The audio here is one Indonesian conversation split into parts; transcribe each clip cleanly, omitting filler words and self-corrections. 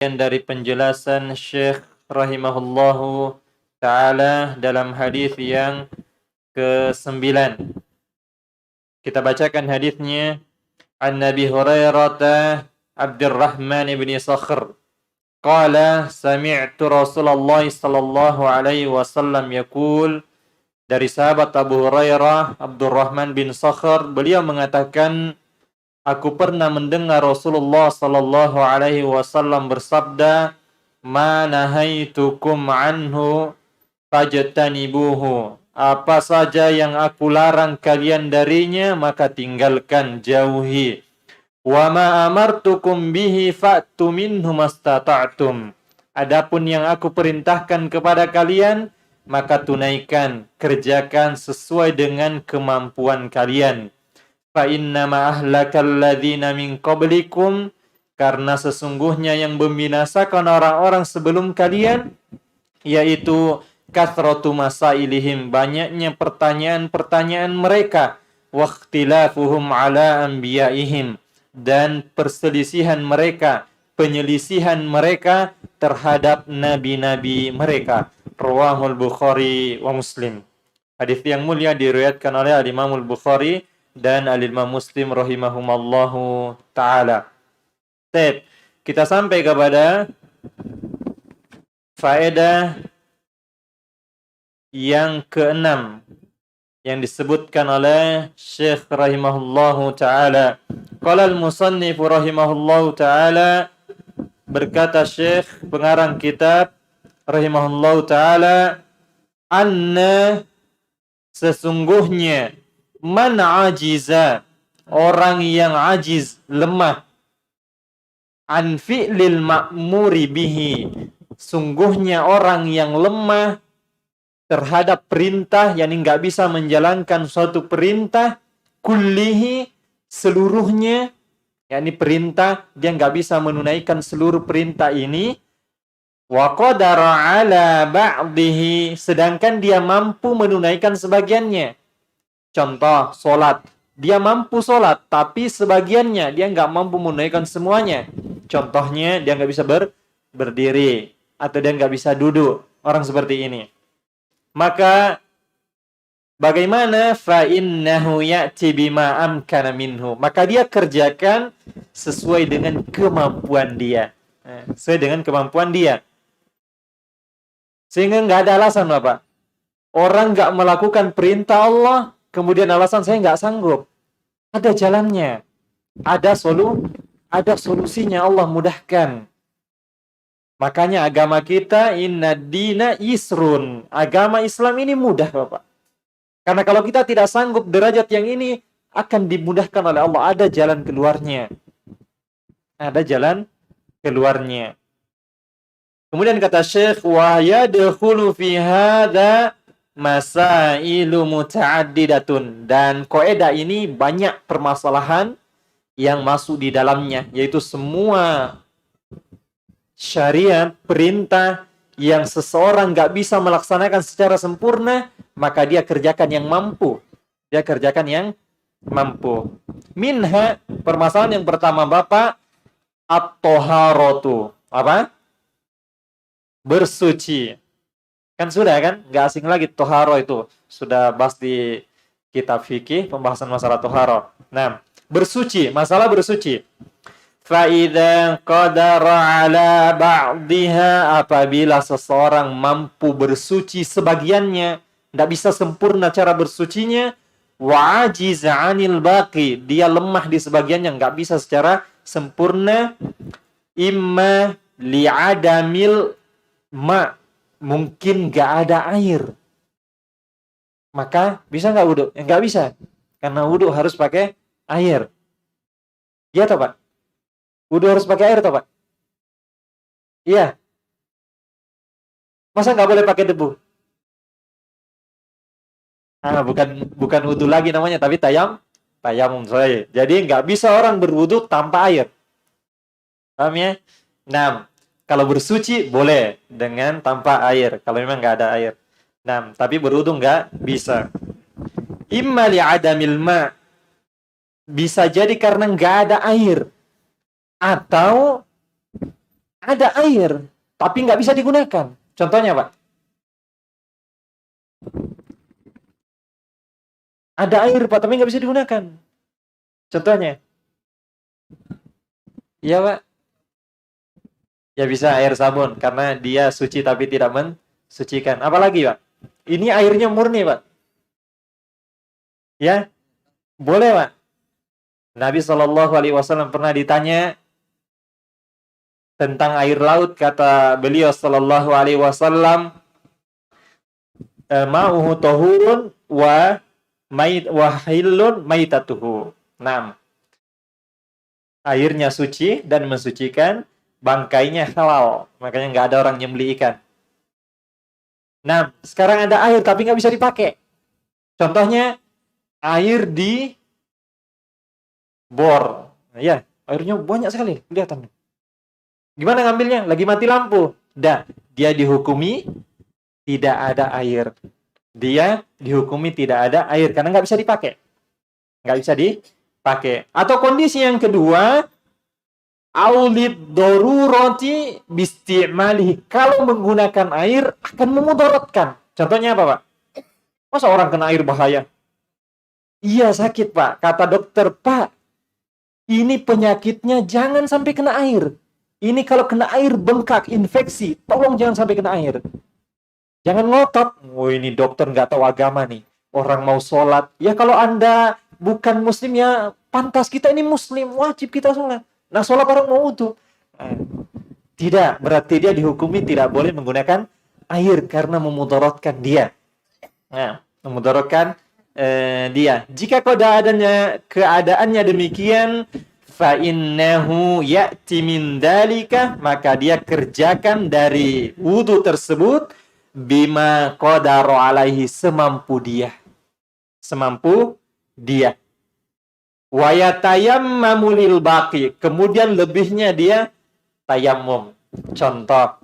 dari penjelasan Syekh rahimahullahu ta'ala dalam hadis yang ke-9. Kita bacakan hadisnya. An Nabi Hurairah Abdurrahman bin Sakhr qala sami'tu Rasulullah sallallahu alaihi wasallam yaqul. Dari sahabat Abu Hurairah Abdurrahman bin Sakhr, beliau mengatakan, aku pernah mendengar Rasulullah sallallahu alaihi wasallam bersabda, "Ma nahaitukum anhu fajtanibuhu." Apa saja yang aku larang kalian darinya, maka tinggalkan, jauhi. "Wa ma amartukum bihi fa'tu minhu mastata'tum." Adapun yang aku perintahkan kepada kalian, maka tunaikan, kerjakan sesuai dengan kemampuan kalian. Fa innama ahlakal ladzina min qablikum, karena sesungguhnya yang membinasakan orang-orang sebelum kalian yaitu kathratu masailihim, banyaknya pertanyaan-pertanyaan mereka, wa ikhtilafuhum ala anbiyaihim, dan perselisihan mereka, penyelisihan mereka terhadap nabi-nabi mereka. Rawahul Bukhari wa Muslim. Hadis yang mulia diriwayatkan oleh Al-Imam Al-Bukhari dan Al-Imam Muslim rahimahumallahu ta'ala. Kita sampai kepada faedah yang ke-6 yang disebutkan oleh Syekh rahimahullahu ta'ala. Qala al-musannif rahimahullahu ta'ala, berkata Syekh pengarang kitab rahimahullahu ta'ala, anna, sesungguhnya, man ajiza, orang yang ajiz, lemah, an fi'lil ma'muri bihi, sungguhnya orang yang lemah terhadap perintah, yakni nggak bisa menjalankan suatu perintah, kullihi, seluruhnya, yakni perintah, dia nggak bisa menunaikan seluruh perintah ini, wa qadara ala ba'dihi, sedangkan dia mampu menunaikan sebagiannya. Contoh, sholat. Dia mampu sholat, tapi sebagiannya dia nggak mampu menunaikan semuanya. Contohnya, dia nggak bisa berdiri, atau dia nggak bisa duduk. Orang seperti ini. Maka, bagaimana? Fa innahu ya'ti bima amkana minhu. Maka dia kerjakan sesuai dengan kemampuan dia. Sesuai dengan kemampuan dia. Sehingga nggak ada alasan, Bapak. Orang nggak melakukan perintah Allah, kemudian alasan saya nggak sanggup. Ada jalannya. Ada solusinya, Allah mudahkan. Makanya agama kita, inna dina yisrun. Agama Islam ini mudah, Bapak. Karena kalau kita tidak sanggup derajat yang ini, akan dimudahkan oleh Allah. Ada jalan keluarnya. Ada jalan keluarnya. Kemudian kata Syekh, wa yadkhulu fi hadza masailu muta'addidatun, dan kaidah ini banyak permasalahan yang masuk di dalamnya, yaitu semua syariat, perintah yang seseorang nggak bisa melaksanakan secara sempurna, maka dia kerjakan yang mampu. Dia kerjakan yang mampu. Minha, permasalahan yang pertama, Bapak, at-toharatu. Apa? Bersuci. Kan sudah kan? Nggak asing lagi toharo itu. Sudah bahas di kitab fikih, pembahasan masalah toharo. Nah, bersuci. Masalah bersuci. Fa'idha qadara ala ba'diha, apabila seseorang mampu bersuci sebagiannya, nggak bisa sempurna cara bersucinya, wa'ajiz 'anil baqi, dia lemah di sebagiannya, nggak bisa secara sempurna, imma li'adamil ma, mungkin nggak ada air, maka bisa nggak wudhu? Nggak bisa, karena wudhu harus pakai air. Iya toh Pak? Wudhu harus pakai air toh Pak? Iya. Masa nggak boleh pakai debu? Bukan wudhu lagi namanya, tapi tayamum. Sorry. Jadi nggak bisa orang berwudhu tanpa air. Paham ya? Nah, kalau bersuci boleh dengan tanpa air, kalau memang nggak ada air. Nah, tapi berwudu nggak bisa. Imma li'adamil ma, bisa jadi karena nggak ada air, atau Ada air, tapi nggak bisa digunakan. Contohnya, Pak. Ada air, Pak, tapi nggak bisa digunakan. Contohnya. Iya, Pak. Ya bisa air sabun, karena dia suci tapi tidak mensucikan. Apalagi, Pak? Ini airnya murni, Pak. Ya, boleh, Pak. Nabi Shallallahu Alaihi Wasallam pernah ditanya tentang air laut, kata beliau Shallallahu Alaihi Wasallam, ma'uhu tahurun wa hilun maitatuhu. Nah, airnya suci dan mensucikan, bangkainya halal. Makanya nggak ada orang nyembeli ikan. Nah, sekarang ada air tapi nggak bisa dipakai. Contohnya, air di bor. Ya, airnya banyak sekali. Kelihatan. Gimana ngambilnya? Lagi mati lampu. Dah, dia dihukumi tidak ada air. Dia dihukumi tidak ada air karena nggak bisa dipakai. Nggak bisa dipakai. Atau kondisi yang kedua, aulid darurati bisti'malihi. Kalau menggunakan air akan memudaratkan. Contohnya apa, Pak? Masa orang kena air bahaya? Iya, sakit, Pak. Kata dokter, Pak, ini penyakitnya jangan sampai kena air. Ini kalau kena air bengkak, infeksi. Tolong jangan sampai kena air. Jangan ngotot. Oh, ini dokter nggak tahu agama nih. Orang mau sholat. Ya kalau Anda bukan muslim, ya pantas kita ini muslim. Wajib kita sholat. Nah, sholat orang mau wudhu. Tidak, berarti dia dihukumi tidak boleh menggunakan air karena memudaratkan dia. Nah, memudaratkan dia. Jika keadaannya demikian, fa innahu ya'ti min dalika, maka dia kerjakan dari wudu tersebut bima qadara alaihi, semampu dia. Semampu dia. Wa yatayammamu lil baqi, kemudian lebihnya dia tayamum. Contoh,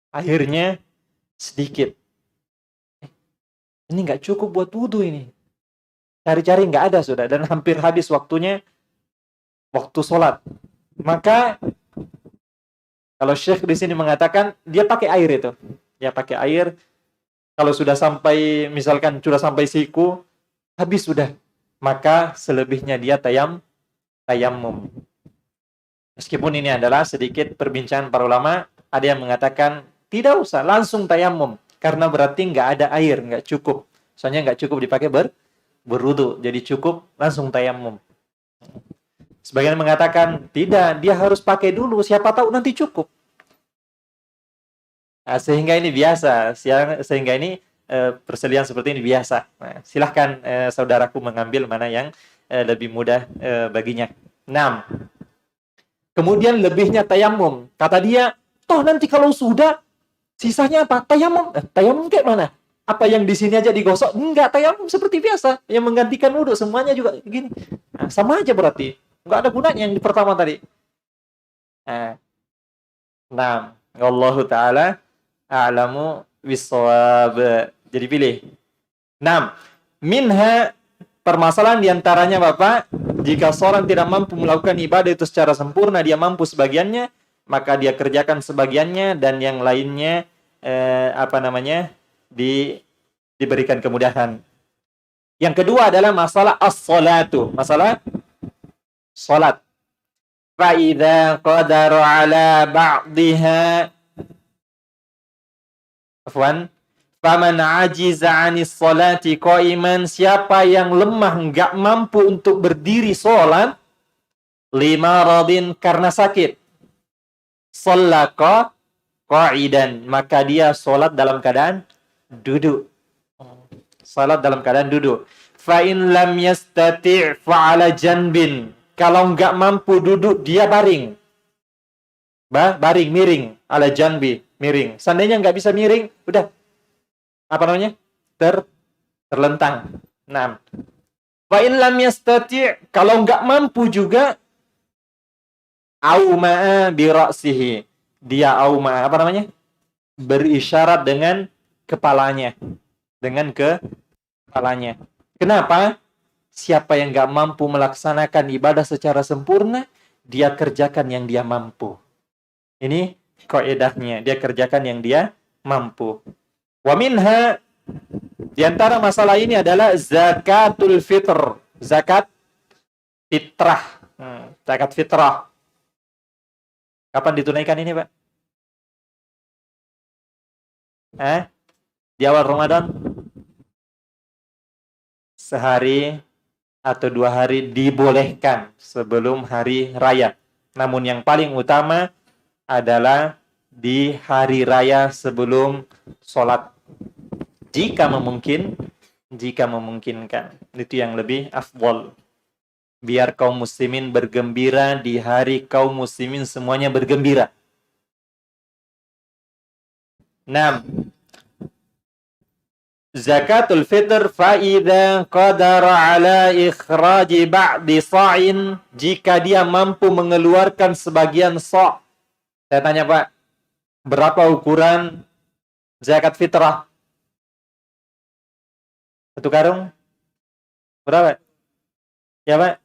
airnya sedikit. Ini nggak cukup buat wudu ini. Cari-cari nggak ada sudah, dan hampir habis waktunya, waktu sholat. Maka kalau Syekh di sini mengatakan dia pakai air itu. Ya pakai air. Kalau sudah sampai, misalkan sudah sampai siku, habis sudah. Maka selebihnya dia tayamum. Meskipun ini adalah sedikit perbincangan para ulama, ada yang mengatakan tidak usah, langsung tayamum. Karena berarti nggak ada air, nggak cukup. Soalnya nggak cukup dipakai berwudu. Jadi cukup langsung tayamum. Sebagian mengatakan tidak, dia harus pakai dulu. Siapa tahu nanti cukup. Nah, sehingga ini biasa, sehingga ini perselian seperti ini biasa. Nah, silahkan saudaraku mengambil mana yang lebih mudah baginya. 6. Kemudian lebihnya tayamum. Kata dia, toh nanti kalau sudah, sisanya apa? Tayamum. Tayamum kayak mana? Apa yang di sini aja digosok? Enggak, tayamum seperti biasa. Yang menggantikan wudhu, semuanya juga gini. Nah, sama aja berarti. Enggak ada gunanya yang di pertama tadi. Nah, Allahu Ta'ala a'lamu bissawab. Jadi pilih. 6. Minha, permasalahan diantaranya Bapak, jika seorang tidak mampu melakukan ibadah itu secara sempurna, dia mampu sebagiannya, maka dia kerjakan sebagiannya dan yang lainnya diberikan kemudahan. Yang kedua adalah masalah as-salatu, masalah salat. Fa idza qadara ala ba'dihha faman ajiza 'anis salati qa'iman, siapa yang lemah enggak mampu untuk berdiri salat, lima radin, karena sakit, shallaka qa'idan, maka dia salat dalam keadaan duduk. Salat dalam keadaan duduk. Fa in lam yastati' fa 'ala janbin, kalau enggak mampu duduk dia baring. Baring, miring, ala janbi, miring. Seandainya nggak bisa miring, udah, apa namanya? Terlentang. Nah, fa in lam yastati', kalau nggak mampu juga, auma'a bi ra'sihi, dia auma'a, apa namanya? Berisyarat dengan kepalanya. Dengan kepalanya. Kenapa? Siapa yang nggak mampu melaksanakan ibadah secara sempurna, dia kerjakan yang dia mampu. Ini kaidahnya, dia kerjakan yang dia mampu. Wa minha, di antara masalah ini adalah zakatul fitr, zakat fitrah. Zakat fitrah. Kapan ditunaikan ini, Pak? Di awal Ramadan? Sehari atau 2 hari dibolehkan sebelum hari raya. Namun yang paling utama adalah di hari raya sebelum sholat. Jika memungkinkan. Itu yang lebih afdol. Biar kaum muslimin bergembira di hari kaum muslimin semuanya bergembira. 6. Zakatul fitr fa'idha qadara ala ikhraji ba'di sa'in, jika dia mampu mengeluarkan sebagian sa'. Saya tanya, Pak, berapa ukuran zakat fitrah? 1 karung? Berapa? Ya, Pak?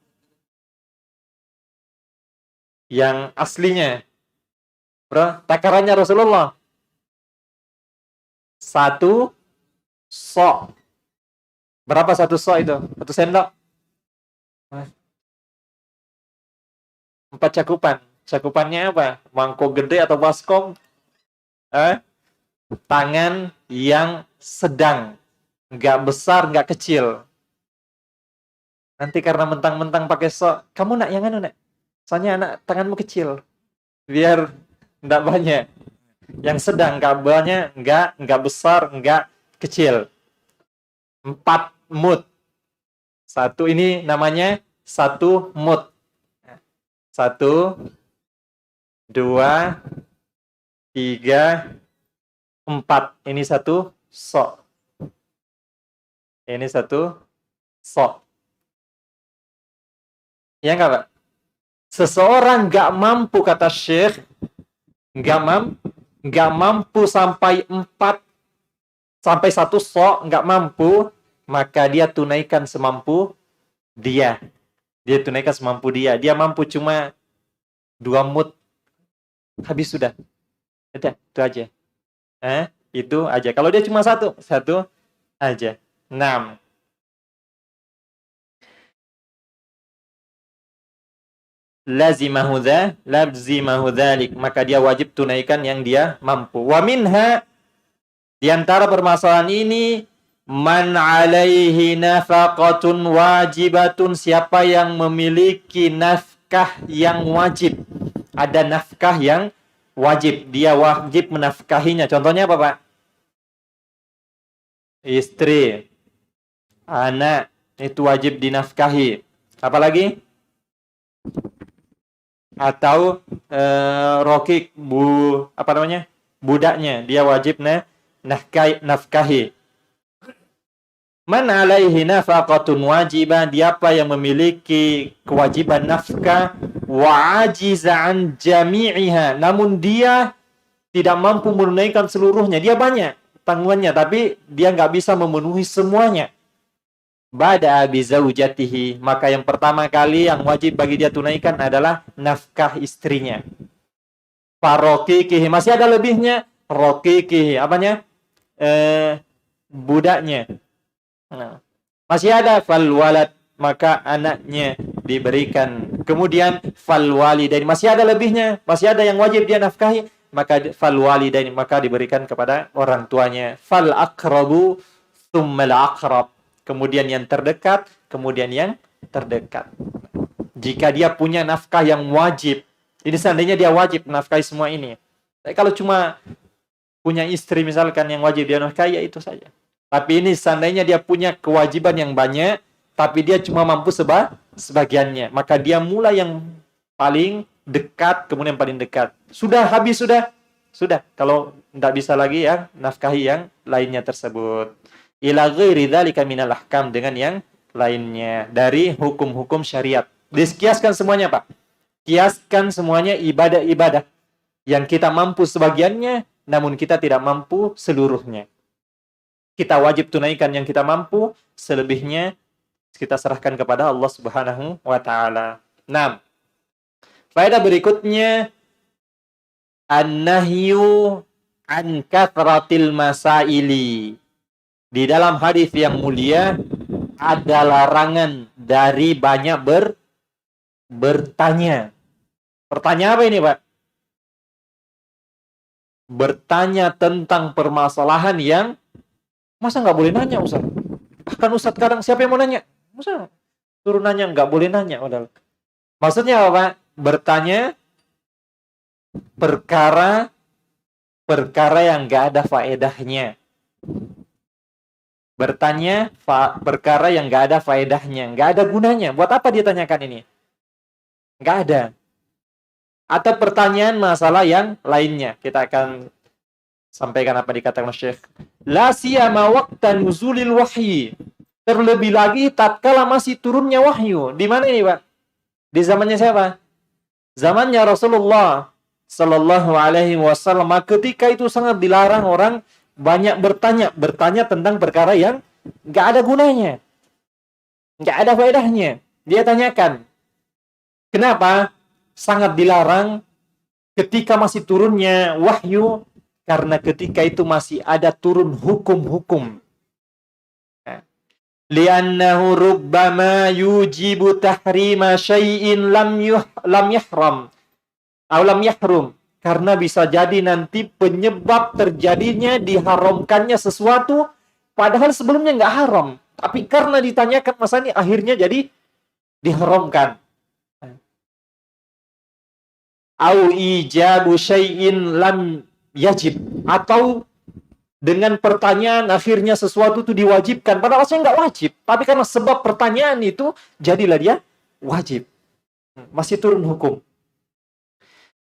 Yang aslinya. Bro, takarannya Rasulullah. 1 sok. Berapa 1 sok itu? 1 sendok? 4 cakupan. Cakupannya apa? Mangkok gede atau baskom? Tangan yang sedang. Nggak besar, nggak kecil. Nanti karena mentang-mentang pakai sok, kamu nak yang anu, nak? Soalnya anak tanganmu kecil. Biar nggak banyak. Yang sedang, nggak banyak, nggak besar, nggak kecil. 4 mud. 1 ini namanya 1 mud. 1, 2, 3, 4. Ini 1 sok. Ini 1 sok. Ya nggak, Pak? Seseorang nggak mampu, kata Syekh, nggak mampu sampai 1 sok, nggak mampu, maka dia tunaikan semampu dia. Dia tunaikan semampu dia. Dia mampu cuma 2 mud, habis sudah. Udah, itu aja. Itu aja. Kalau dia cuma 1 aja. 6. Lazimahu dzalik, maka dia wajib tunaikan yang dia mampu. Wa minha, di antara permasalahan ini, man alaihi nafaqatun wajibatun, siapa yang memiliki nafkah yang wajib. Ada nafkah yang wajib, dia wajib menafkahinya. Contohnya apa, Pak? Istri, anak, itu wajib dinafkahi. Apalagi? Atau rokik, budaknya, dia wajib nafkahi. Man alaihi nafaqatun wajibah, dia apa yang memiliki kewajiban nafkah, wa ajiza an jami'iha, namun dia tidak mampu menunaikan seluruhnya. Dia banyak tanggungannya, tapi dia nggak bisa memenuhi semuanya. Bada bizaujatihi, maka yang pertama kali yang wajib bagi dia tunaikan adalah nafkah istrinya. Farokikihi, masih ada lebihnya. Rokikihi, apanya? Budaknya. Nah, masih ada falwalad, maka anaknya diberikan. Kemudian falwalidain, masih ada lebihnya, masih ada yang wajib dia nafkahi, maka falwalidain, maka diberikan kepada orang tuanya. Fal aqrabu tsummal aqrab, kemudian yang terdekat, kemudian yang terdekat. Jika dia punya nafkah yang wajib, ini seandainya dia wajib nafkahi semua ini. Tapi kalau cuma punya istri misalkan yang wajib dia nafkahi, ya itu saja. Tapi ini seandainya dia punya kewajiban yang banyak, tapi dia cuma mampu sebagiannya, maka dia mulai yang paling dekat, kemudian paling dekat. Sudah habis, sudah. Kalau tidak bisa lagi, ya nafkahi yang lainnya tersebut. Ila ghairi dzalika minal ahkam, dengan yang lainnya dari hukum-hukum syariat. Dikiaskan semuanya, Pak. Kiaskan semuanya ibadah-ibadah yang kita mampu sebagiannya, namun kita tidak mampu seluruhnya. Kita wajib tunaikan yang kita mampu, selebihnya kita serahkan kepada Allah Subhanahu wa taala. 6. Faedah berikutnya, an-nahyu an kathratil masaili. Di dalam hadis yang mulia ada larangan dari banyak bertanya. Bertanya apa ini, Pak? Bertanya tentang permasalahan yang masa nggak boleh nanya, Ustaz? Bahkan Ustaz kadang siapa yang mau nanya? Masa suruh nanya, nggak boleh nanya. Padahal. Maksudnya apa, Pak? Bertanya perkara yang nggak ada faedahnya. Bertanya perkara yang nggak ada faedahnya, nggak ada gunanya. Buat apa dia tanyakan ini? Nggak ada. Atau pertanyaan masalah yang lainnya. Kita akan sampaikan apa dikatakan Syekh. La siyama waqta nuzulil wahyi. Terlebih lagi tatkala masih turunnya wahyu. Di mana ini, Pak? Di zamannya siapa? Zamannya Rasulullah sallallahu alaihi wasallam. Ketika itu sangat dilarang orang banyak bertanya tentang perkara yang nggak ada gunanya, nggak ada faedahnya. Dia tanyakan. Kenapa? Sangat dilarang ketika masih turunnya wahyu, karena ketika itu masih ada turun hukum-hukum. Li'annahu rubbama yujibu tahrima syai'in lam yahram atau lam yahrum. Karena bisa jadi nanti penyebab terjadinya diharamkannya sesuatu padahal sebelumnya nggak haram. Tapi karena ditanyakan masa ini akhirnya jadi diharamkan. Au ijabu syai'in lam yajib. Atau dengan pertanyaan akhirnya sesuatu itu diwajibkan. Padahal aslinya nggak wajib. Tapi karena sebab pertanyaan itu jadilah dia wajib. Masih turun hukum.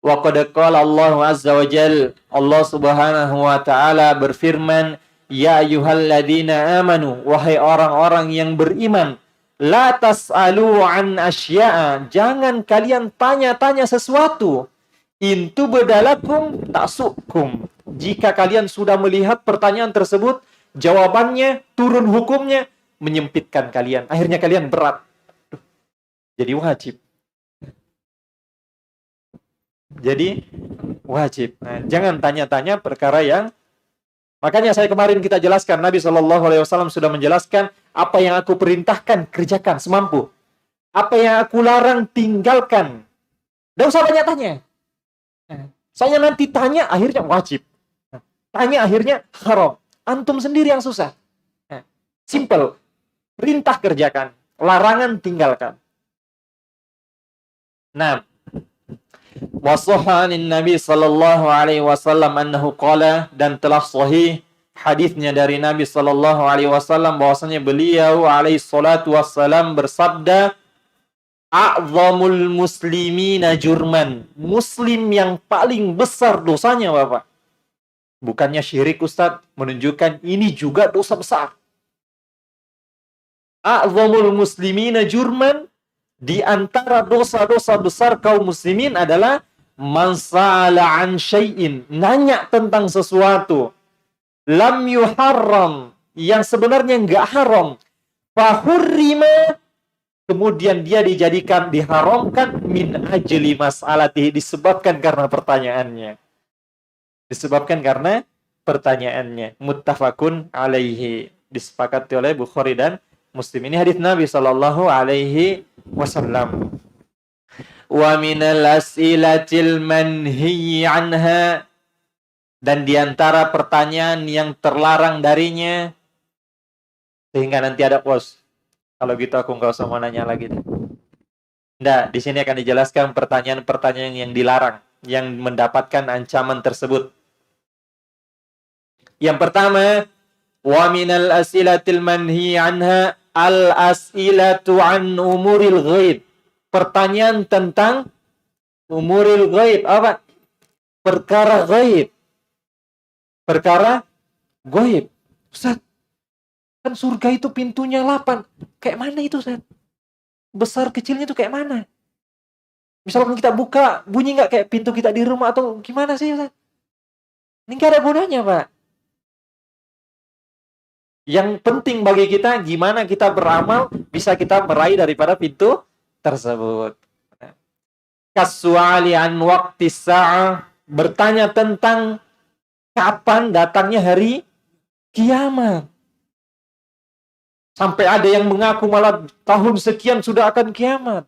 Wa qad qala Allah azza wa jalla, Allah Subhanahu wa taala berfirman, ya ayyuhalladzina amanu, wahai orang-orang yang beriman, la tas'alu an asya'a, jangan kalian tanya-tanya sesuatu, intu bedalakum ta'sukum, jika kalian sudah melihat pertanyaan tersebut jawabannya turun hukumnya menyempitkan kalian, akhirnya kalian berat. Jadi wajib. Jadi wajib. Nah, jangan tanya-tanya perkara yang, makanya saya kemarin kita jelaskan, Nabi SAW sudah menjelaskan, apa yang aku perintahkan kerjakan semampu, apa yang aku larang tinggalkan. Tidak usah banyak tanya. Saya nanti tanya akhirnya wajib, tanya akhirnya haram. Antum sendiri yang susah. Simple. Perintah kerjakan, larangan tinggalkan. Nah, wassahanin Nabi sallallahu alaihi wasallam annahu qala, dan telah sahih hadisnya dari Nabi sallallahu alaihi wasallam bahwasanya beliau alaihi salatu wassalam bersabda, a'zamul muslimina jurman, muslim yang paling besar dosanya, Bapak. Bukannya syirik, Ustaz, menunjukkan ini juga dosa besar. A'zamul muslimina jurman, di antara dosa-dosa besar kaum muslimin adalah man sa'ala an syai'in, nanya tentang sesuatu lam yuharram, yang sebenarnya enggak haram, fahurrima, kemudian dia diharamkan min ajli mas'alatihi, disebabkan karena pertanyaannya. Muttafaqun alaihi, disepakati oleh Bukhari dan Muslim. Ini hadis Nabi sallallahu alaihi wasallam. Wa minal as'ilatil manhi anha, dan diantara pertanyaan yang terlarang darinya, sehingga nanti ada pos. Kalau gitu aku nggak usah mau nanya lagi deh. Nah, di sini akan dijelaskan pertanyaan-pertanyaan yang dilarang, yang mendapatkan ancaman tersebut. Yang pertama, wa minal as'ilatil manhi anha al-as'ilatu an umuril ghaib. Pertanyaan tentang umuril ghaib. Apa? Perkara ghaib. Perkara ghaib. Ustaz, kan surga itu pintunya 8. Kayak mana itu, Ustaz? Besar kecilnya itu kayak mana? Misalkan kita buka, bunyi nggak kayak pintu kita di rumah atau gimana sih, Ustaz? Ini nggak ada gunanya, Pak. Yang penting bagi kita, gimana kita beramal, bisa kita meraih daripada pintu tersebut. Kasu'ali an waqti sa'ah, bertanya tentang kapan datangnya hari kiamat. Sampai ada yang mengaku malah tahun sekian sudah akan kiamat.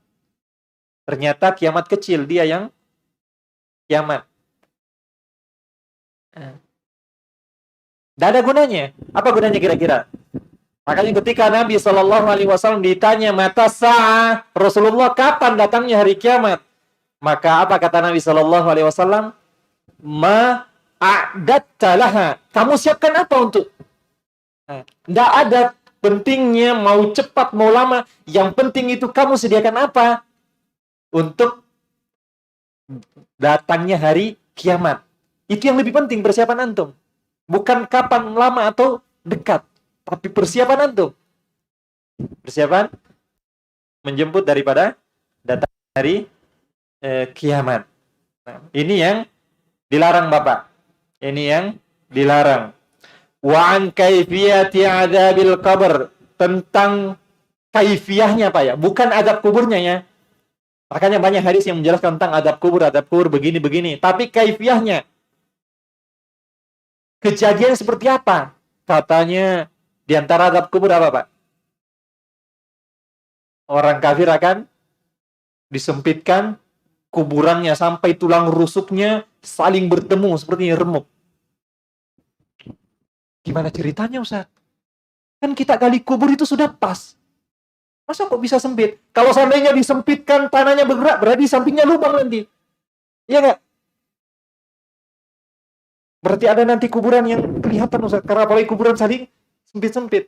Ternyata kiamat kecil, dia yang kiamat. Tidak ada gunanya. Apa gunanya kira-kira? Makanya ketika Nabi SAW ditanya mata sa'ah, Rasulullah kapan datangnya hari kiamat? Maka apa kata Nabi SAW? Ma'adatta laha. Kamu siapkan apa untuk? Tidak ada pentingnya mau cepat mau lama. Yang penting itu kamu sediakan apa untuk datangnya hari kiamat. Itu yang lebih penting, persiapan antum. Bukan kapan lama atau dekat, tapi persiapan antum. Persiapan menjemput daripada datang hari kiamat. Nah, ini yang dilarang Bapak. Ini yang dilarang. Wa an kaifiyati adzabil qabr, tentang kaifiyahnya Pak ya, bukan adab kuburnya ya. Makanya banyak hadis yang menjelaskan tentang adab kubur begini-begini, tapi kaifiyahnya. Kejadian seperti apa? Katanya di antara adab kubur apa, Pak? Orang kafir akan disempitkan kuburannya sampai tulang rusuknya saling bertemu seperti remuk. Gimana ceritanya, Ustaz? Kan kita gali kubur itu sudah pas. Masa kok bisa sempit? Kalau seandainya disempitkan, tanahnya bergerak, berarti sampingnya lubang nanti. Iya nggak? Berarti ada nanti kuburan yang kelihatan, Ustaz. Karena apalagi kuburan saling sempit-sempit.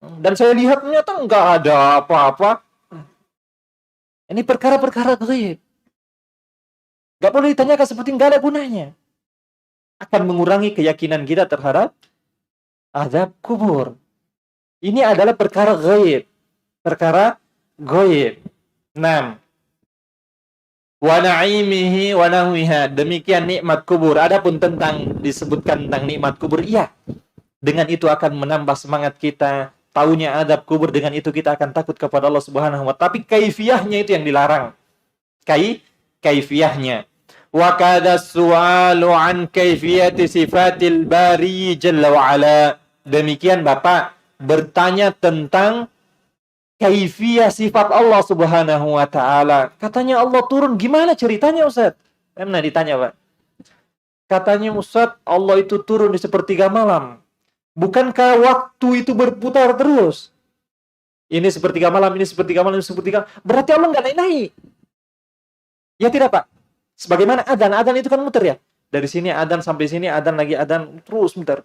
Dan saya lihat ternyata nggak ada apa-apa. Ini perkara-perkara gaib. Nggak boleh ditanyakan seperti nggak ada gunanya. Akan mengurangi keyakinan kita terhadap azab kubur. Ini adalah perkara gaib. Perkara gaib. 6. Wa na'imihi wa nahwiha. Demikian nikmat kubur. Adapun tentang disebutkan tentang nikmat kubur, iya. Dengan itu akan menambah semangat kita. Taunya adab kubur, dengan itu kita akan takut kepada Allah Subhanahu wa ta'ala. Tapi kaifiyahnya itu yang dilarang. Kaifiyahnya. Wa kada su'alu an kaifiyati sifatil bari jalla wa ala. Demikian Bapak bertanya tentang kaifiyah sifat Allah Subhanahu wa ta'ala. Katanya Allah turun, gimana ceritanya Ustaz? Pernah ditanya Pak. Katanya Ustaz, Allah itu turun di sepertiga malam. Bukankah waktu itu berputar terus? Ini sepertiga malam, ini sepertiga malam, ini sepertiga. Berarti Allah nggak naik-naik. Ya tidak Pak? Sebagaimana adzan itu kan muter ya. Dari sini adzan sampai sini, adzan lagi adzan, terus muter.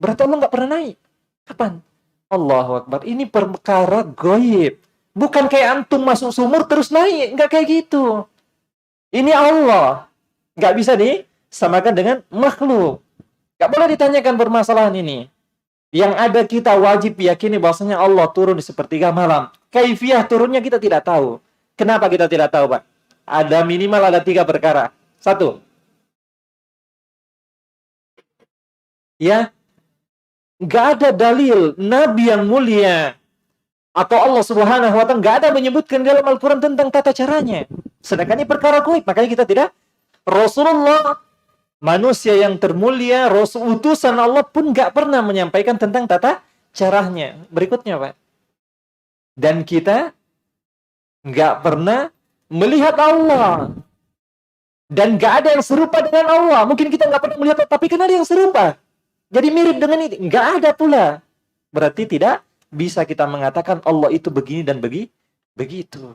Berarti Allah nggak pernah naik. Kapan? Allahu Akbar. Ini perkara gaib. Bukan kayak antum masuk sumur terus naik. Nggak kayak gitu. Ini Allah. Nggak bisa disamakan dengan makhluk. Nggak boleh ditanyakan permasalahan ini. Yang ada kita wajib yakini bahwasanya Allah turun di sepertiga malam. Kaifiyah turunnya kita tidak tahu. Kenapa kita tidak tahu, Pak? Ada minimal 3 perkara. 1. Ya, nggak ada dalil Nabi yang mulia atau Allah Subhanahu wa ta'ala nggak ada menyebutkan dalam Al-Quran tentang tata caranya. Sedangkan ini perkara gaib, makanya kita tidak. Rasulullah, manusia yang termulia, Rasul utusan Allah pun nggak pernah menyampaikan tentang tata caranya. Berikutnya Pak, dan kita nggak pernah melihat Allah, dan nggak ada yang serupa dengan Allah. Mungkin kita nggak pernah melihat, tapi kan ada yang serupa. Jadi mirip dengan itu. Nggak ada pula. Berarti tidak bisa kita mengatakan Allah itu begini dan begitu.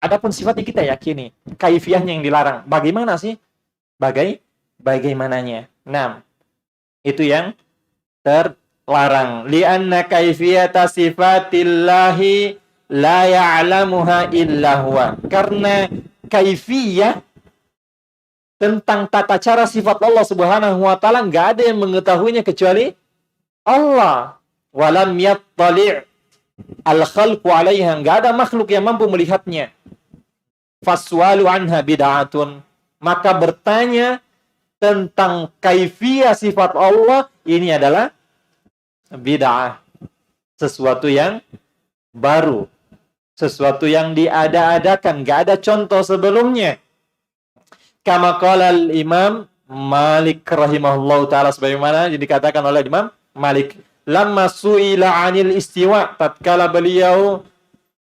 Adapun sifatnya kita yakini. Kaifiyahnya yang dilarang. Bagaimana sih? Bagaimananya. 6. Itu yang terlarang. Lianna kaifiyata sifatillahi la ya'lamuha illa huwa. Karena kaifiyah tentang tata cara sifat Allah Subhanahu wa ta'ala nggak ada yang mengetahuinya kecuali Allah. Walam yattali' al-khalqu 'alaiha. Nggak ada makhluk yang mampu melihatnya. Faswalu anha bid'atun. Maka bertanya tentang kaifiyah sifat Allah ini adalah bid'ah. Sesuatu yang baru. Sesuatu yang diada-adakan, nggak ada contoh sebelumnya. Kama qala al-Imam Malik rahimahullahu taala, sebagaimana yang dikatakan oleh Imam Malik, lamma su'ila 'anil istiwa, tatkala beliau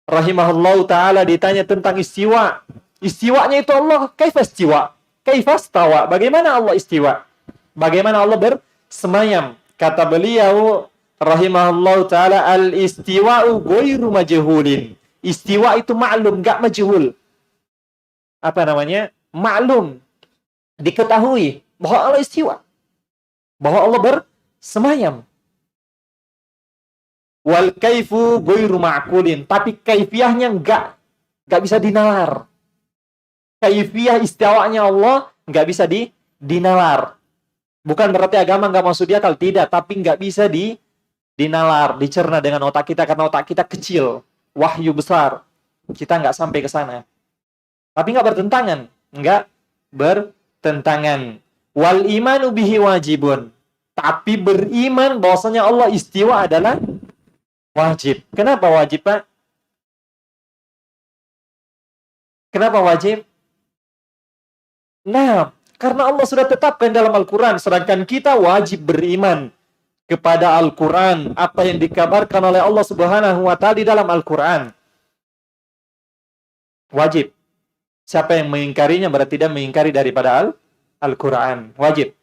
rahimahullahu taala ditanya tentang istiwa. Istiwanya itu Allah, kaifa istiwa? Kaifa stawa? Bagaimana Allah istiwa? Bagaimana Allah bersemayam? Kata beliau rahimahullahu taala, al-istiwa'u ghairu majhulin. Istiwa itu maklum, enggak majhul. Apa namanya? Maklum, diketahui bahwa Allah istiwa, bahwa Allah bersemayam. Wal kaifu ghairu ma'qulin, tapi kaifiahnya enggak bisa dinalar. Kaifiyah istiwanya Allah enggak bisa dinalar. Bukan berarti agama enggak masuk dia akal, tidak, tapi enggak bisa dinalar, dicerna dengan otak kita, karena otak kita kecil, wahyu besar. Kita enggak sampai ke sana. Tapi enggak bertentangan, enggak bertentangan. Wal imanu bihi wajibun. Tapi beriman bahwasanya Allah istiwa adalah wajib. Kenapa wajib, Pak? Kenapa wajib? Nah, karena Allah sudah tetapkan dalam Al-Quran, sedangkan kita wajib beriman kepada Al-Quran, apa yang dikabarkan oleh Allah Subhanahu wa Ta'ala di dalam Al-Quran. Wajib. Siapa yang mengingkarinya berarti tidak mengingkari daripada Al-Quran. Wajib.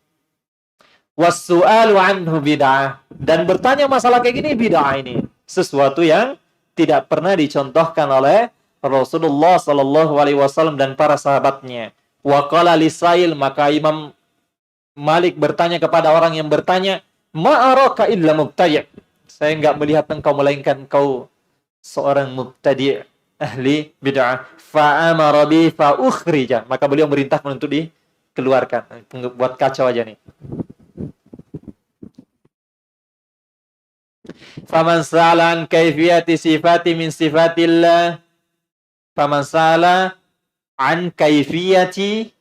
Wassu'alu anhu bid'ah. Dan bertanya masalah kayak gini bid'ah ini. Sesuatu yang tidak pernah dicontohkan oleh Rasulullah Sallallahu Alaihi Wasallam dan para sahabatnya. Wa qala lisail, maka Imam Malik bertanya kepada orang yang bertanya, ma'araka illa mubtadi'. Saya enggak melihat engkau melainkan engkau seorang mubtadi', ahli bid'ah. Fa'amara bi fa ukhrija, maka beliau merintahkan untuk dikeluarkan. Buat kacau aja nih. Faman sa'ala an kaifiyati sifati min sifatillah, faman sa'ala an kaifiyati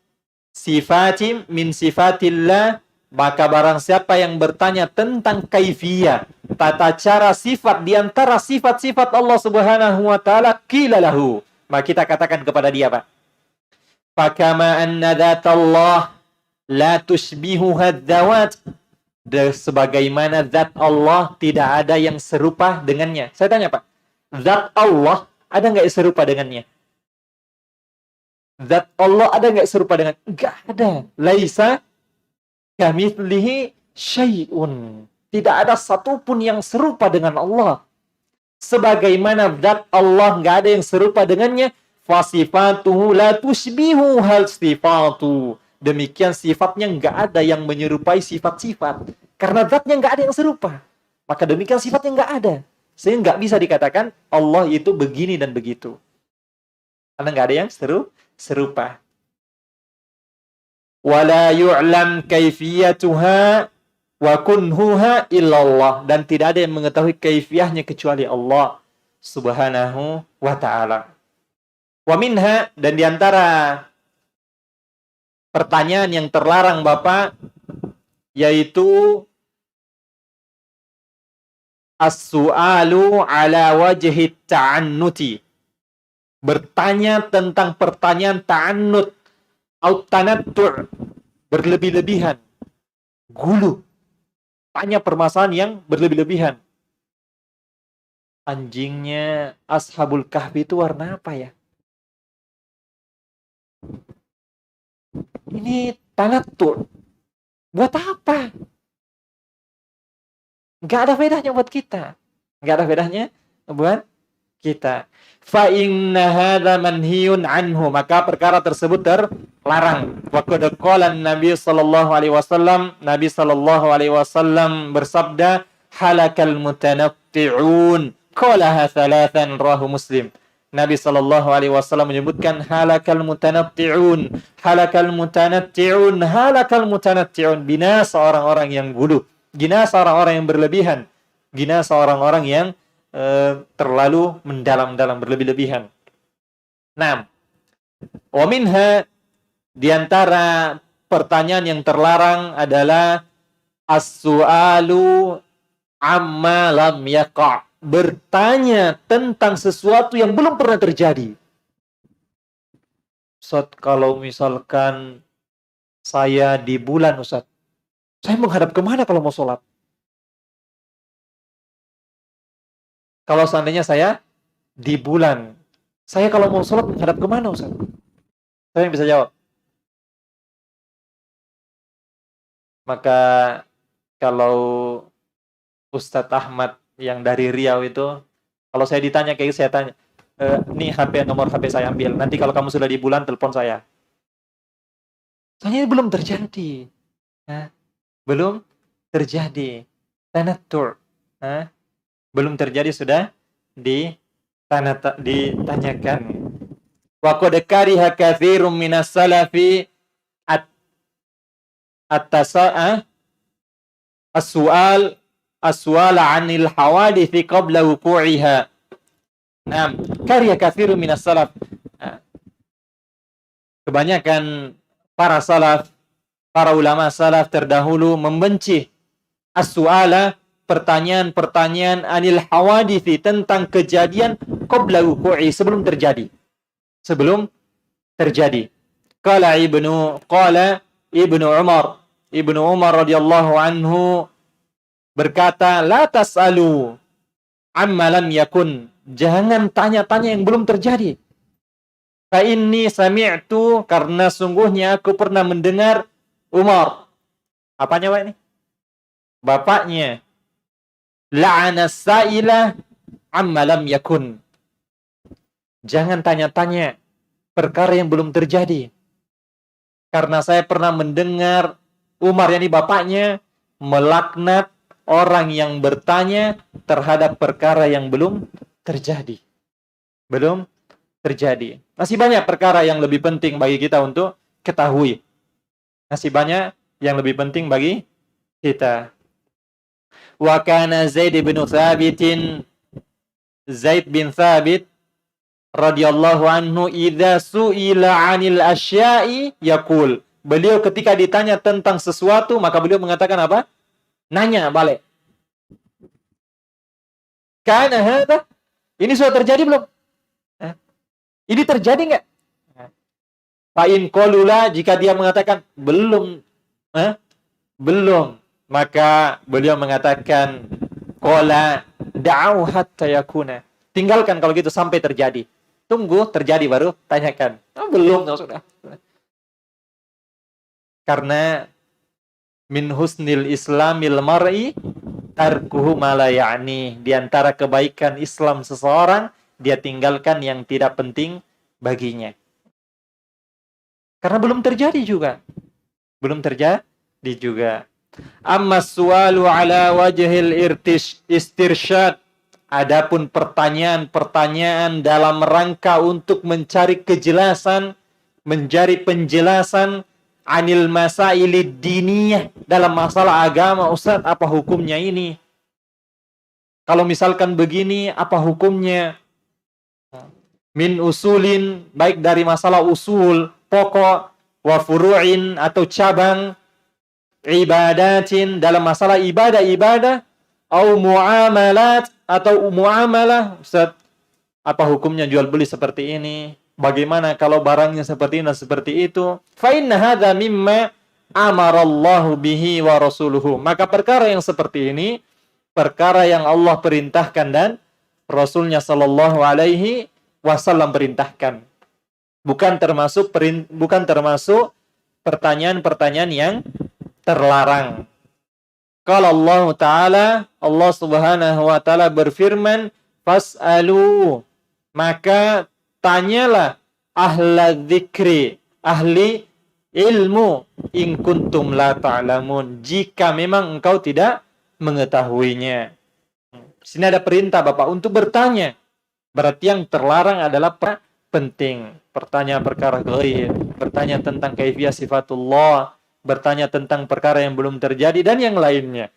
sifati min sifatillah, maka barang siapa yang bertanya tentang kaifiyah, tata cara sifat di antara sifat-sifat Allah Subhanahu wa Ta'ala, qila lahu, maka kita katakan kepada dia, Pak, fakama anna dzatallah la tushbihu hadzawat, sebagaimana zat Allah tidak ada yang serupa dengannya. Saya tanya, Pak, zat Allah ada nggak yang serupa dengannya? Zat Allah ada nggak serupa dengan? Nggak ada. Laisa kamitslihi syai'un. Tidak ada satupun yang serupa dengan Allah. Sebagaimana zat Allah nggak ada yang serupa dengannya, fasifatuhu la tushbihu hal sifatu. Demikian sifatnya nggak ada yang menyerupai sifat-sifat. Karena zatnya nggak ada yang serupa. Maka demikian sifatnya nggak ada. Sehingga nggak bisa dikatakan Allah itu begini dan begitu. Karena nggak ada yang serupa. Wala yu'lam kaifiyatuha wa kunhuha illallah, dan tidak ada yang mengetahui kaifiyahnya kecuali Allah Subhanahu wa Ta'ala. Wa minha, dan diantara pertanyaan yang terlarang, Bapak, yaitu as-su'alu ala wajhi ta'annuti, bertanya tentang pertanyaan ta'annut atau tanattu', berlebih-lebihan, gulu, tanya permasalahan yang berlebih-lebihan. Anjingnya Ashabul Kahfi itu warna apa ya? Ini tanattu'. Buat apa? Nggak ada bedanya buat kita. Nggak ada bedanya buat kita. Fa inna hadza manhiyun anhu, maka perkara tersebut terlarang. Wa qad qala Nabi sallallahu alaihi wasallam, Nabi sallallahu alaihi wasallam bersabda, halakal mutanatti'un, qalaha thalathan, rawahu Muslim. Nabi sallallahu alaihi wasallam menyebutkan halakal mutanatti'un, halakal mutanatti'un, halakal mutanatti'un, binasa orang-orang yang gulu, binasa orang-orang yang berlebihan, binasa orang-orang yang terlalu mendalam-dalam, berlebih-lebihan. Nah, wa minha, diantara pertanyaan yang terlarang adalah as-su'alu amma lam yaqa', bertanya tentang sesuatu yang belum pernah terjadi. Ustaz, kalau misalkan saya di bulan, Ustaz, saya menghadap kemana kalau mau sholat? Kalau seandainya saya di bulan, saya kalau mau sholat menghadap kemana, Ustaz? Saya yang bisa jawab. Maka kalau Ustadz Ahmad yang dari Riau itu, kalau saya ditanya kayak gitu, saya tanya, nih HP, nomor HP saya ambil. Nanti kalau kamu sudah di bulan, telepon saya. Soalnya belum terjadi. Nah, belum terjadi. Tanatur. Nah, belum terjadi sudah ditanyakan. Wa qad kariha katsirun minas salafi at-tasa'a as-su'al as-su'al 'anil hawadits qabla wuqu'iha. Nah, karya katsirun minas salaf. Kebanyakan para salaf, para ulama salaf terdahulu membenci as-su'ala, pertanyaan-pertanyaan anil hawadits, tentang kejadian qabla wuqu'i, sebelum terjadi. Sebelum terjadi. Qala Ibnu Umar radhiyallahu anhu berkata, la tas'alu amma lam yakun. Jangan tanya-tanya yang belum terjadi. Fa inni sami'tu, karena sungguhnya aku pernah mendengar Umar. Apanya Pak ini? Bapaknya. La'ana sa'ila amma lam yakun. Jangan tanya-tanya perkara yang belum terjadi. Karena saya pernah mendengar Umar, yakni bapaknya, melaknat orang yang bertanya terhadap perkara yang belum terjadi. Belum terjadi. Masih banyak perkara yang lebih penting bagi kita untuk ketahui. Masih banyak yang lebih penting bagi kita. Wa kana Zaid bin Thabit radhiyallahu anhu idza su'ila 'anil asya'i yaqul. Beliau ketika ditanya tentang sesuatu, maka beliau mengatakan apa? Nanya balik. Kana hadza? Ini sudah terjadi belum? Ini terjadi enggak? Fa in qalula, jika dia mengatakan belum, belum, maka beliau mengatakan qala da'u hatta yakuna. Tinggalkan kalau gitu sampai terjadi. Tunggu terjadi baru tanyakan. Belum, sudah. Karena min husnil islamil mar'i tarkuhu ma la ya'ni. Di antara kebaikan Islam seseorang, dia tinggalkan yang tidak penting baginya. Karena belum terjadi juga. Belum terjadi juga. Amma su'alu ala wajhil istirsyad. Adapun pertanyaan-pertanyaan dalam rangka untuk mencari kejelasan, mencari penjelasan anil masailid diniyah, dalam masalah agama, Ustaz, apa hukumnya ini? Kalau misalkan begini, apa hukumnya? Min usulin, baik dari masalah usul, pokok, wa furu'in atau cabang, ibadatin, dalam masalah ibadah-ibadah, au muamalat atau muamalah, Ustaz, apa hukumnya jual beli seperti ini? Bagaimana kalau barangnya seperti ini dan seperti itu? Fa inna hadza mimma amarallahu bihi wa rasuluhu. Maka perkara yang seperti ini, perkara yang Allah perintahkan dan Rasulnya sallallahu alaihi wasallam perintahkan. Bukan termasuk pertanyaan-pertanyaan yang terlarang. Kalau Allah Ta'ala, Allah Subhanahu wa Ta'ala berfirman, fas'alu, maka tanyalah ahla dzikri, ahli ilmu, in kuntum la ta'lamun, jika memang engkau tidak mengetahuinya. Sini ada perintah Bapak untuk bertanya. Berarti yang terlarang adalah penting. Bertanya perkara ghaib, bertanya tentang kaifiyah sifatullah, bertanya tentang perkara yang belum terjadi dan yang lainnya.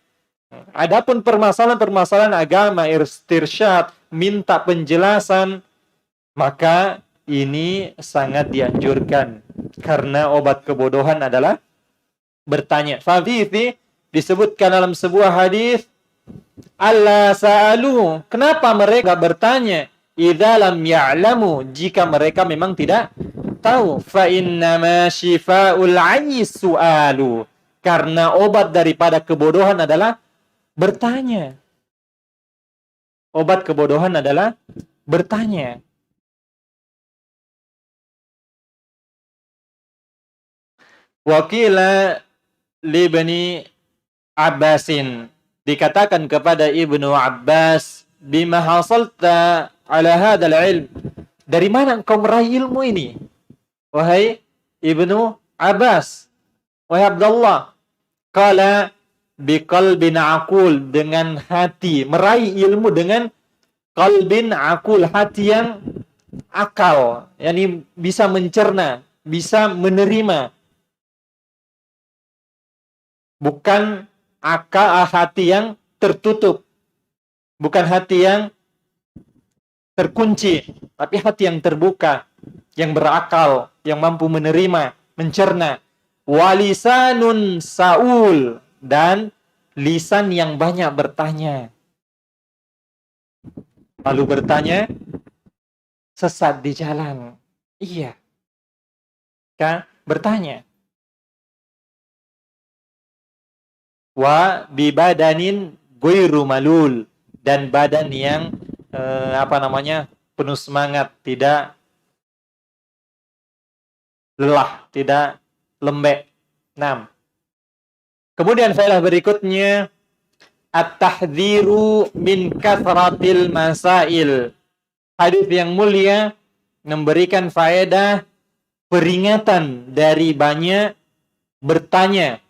Adapun permasalahan-permasalahan agama, istirsyad, minta penjelasan, maka ini sangat dianjurkan. Karena obat kebodohan adalah bertanya. Fafithi disebutkan dalam sebuah hadis, Allah sa'alu, kenapa mereka bertanya? Idza lam ya'lamu, jika mereka memang tidak tahu, fa innama syifa'ul 'ayyi su'alu. Karena obat daripada kebodohan adalah bertanya. Obat kebodohan adalah bertanya. Wakila libni Abbasin, dikatakan kepada Ibnu Abbas, bima hasalta ala hadzal ilm, dari mana engkau meraih ilmu ini wahai Ibnu Abbas, wahai Abdullah? Qala biqalbin aqul, dengan hati, meraih ilmu dengan qalbin aqul, hati yang akal, yakni bisa mencerna, bisa menerima. Bukan akal, hati yang tertutup. Bukan hati yang terkunci, tapi hati yang terbuka, yang berakal, yang mampu menerima, mencerna. Walisanun saul, dan lisan yang banyak bertanya. Lalu bertanya, sesat di jalan. Iya. Kan? Bertanya. Wa bibadanin ghairu malul, dan badan yang penuh semangat, tidak lelah, tidak lembek. 6. Kemudian faedah berikutnya, at-tahdhiru min kathratil masail. Hadis yang mulia memberikan faedah peringatan dari banyak bertanya,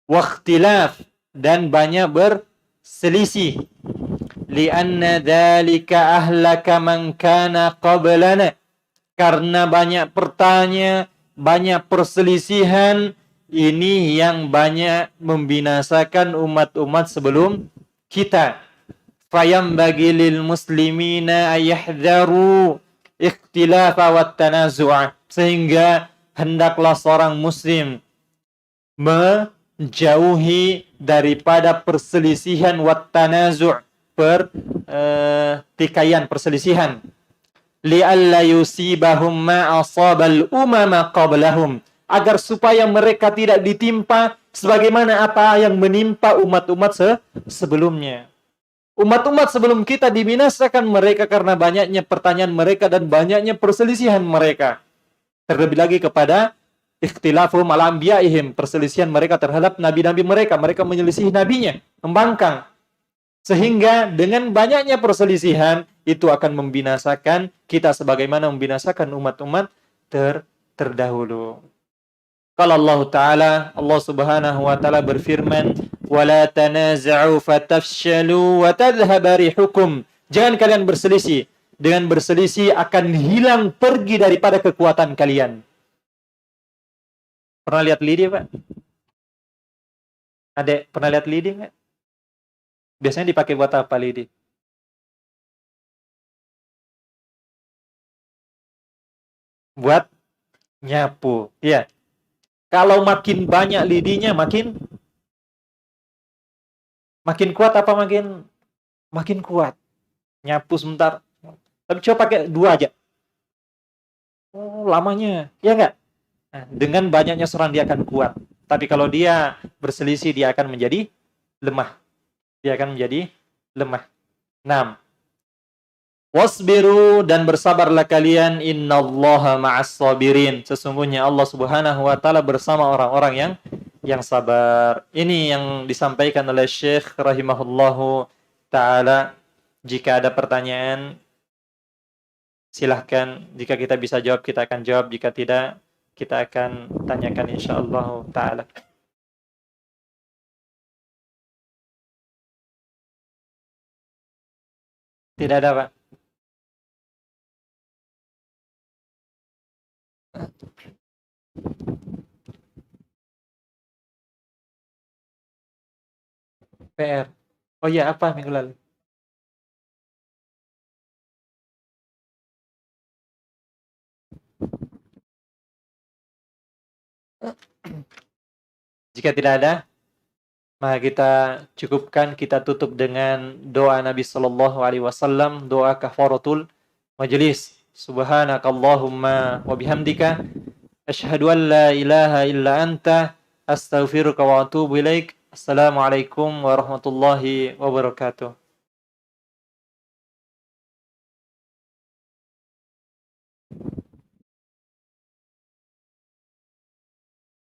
waqtilaf, dan banyak berselisih. Lianna dzalika ahlaka man kana qablana, karena banyak bertanya, banyak perselisihan, ini yang banyak membinasakan umat-umat sebelum kita. Fayambagi lil muslimina ayahdharu ikhtilafa wat tanazu'a, sehingga hendaklah seorang muslim menjauhi daripada perselisihan wat tanazu', pertikaian, perselisihan. Li'alla yusibahum ma asabal umama qablahum, agar supaya mereka tidak ditimpa sebagaimana apa yang menimpa umat-umat sebelumnya. Umat-umat sebelum kita dibinasakan mereka karena banyaknya pertanyaan mereka dan banyaknya perselisihan mereka. Terlebih lagi kepada ikhtilafum ala anbiya'ihim, perselisihan mereka terhadap nabi-nabi mereka. Mereka menyelisihi nabinya, membangkang. Sehingga dengan banyaknya perselisihan, itu akan membinasakan kita sebagaimana membinasakan umat-umat terdahulu. Kalau Allah Subhanahu wa taala berfirman, "Wala tanaza'u fatafshalu wa tadhhaba rihukum." Jangan kalian berselisih. Dengan berselisih akan hilang pergi daripada kekuatan kalian. Pernah lihat lidi, Pak? Adek, pernah lihat lidi enggak? Biasanya dipakai buat apa lidi? Buat nyapu. Iya. Kalau makin banyak lidinya, makin kuat apa makin kuat. Nyapu sebentar. Tapi coba pakai 2 aja. Oh, lamanya. Ya enggak? Nah, dengan banyaknya seorang dia akan kuat. Tapi kalau dia berselisih, dia akan menjadi lemah. Dia akan menjadi lemah. 6. Wasbiru, dan bersabarlah kalian, innallaha ma'as sabirin. Sesungguhnya Allah Subhanahu wa taala bersama orang-orang yang sabar. Ini yang disampaikan oleh Syekh rahimahullahu taala. Jika ada pertanyaan, silahkan. Jika kita bisa jawab, kita akan jawab. Jika tidak, kita akan tanyakan insyaallah taala. Tidak ada, Pak. PR. Oh iya, apa minggu lalu? Jika tidak ada, maka kita cukupkan, kita tutup dengan doa Nabi sallallahu alaihi wasallam, doa kafaratul majelis. Subhanakallahumma wa bihamdika asyhadu an la ilaha illa anta astaghfiruka wa atubu ilaik. Assalamualaikum warahmatullahi wabarakatuh.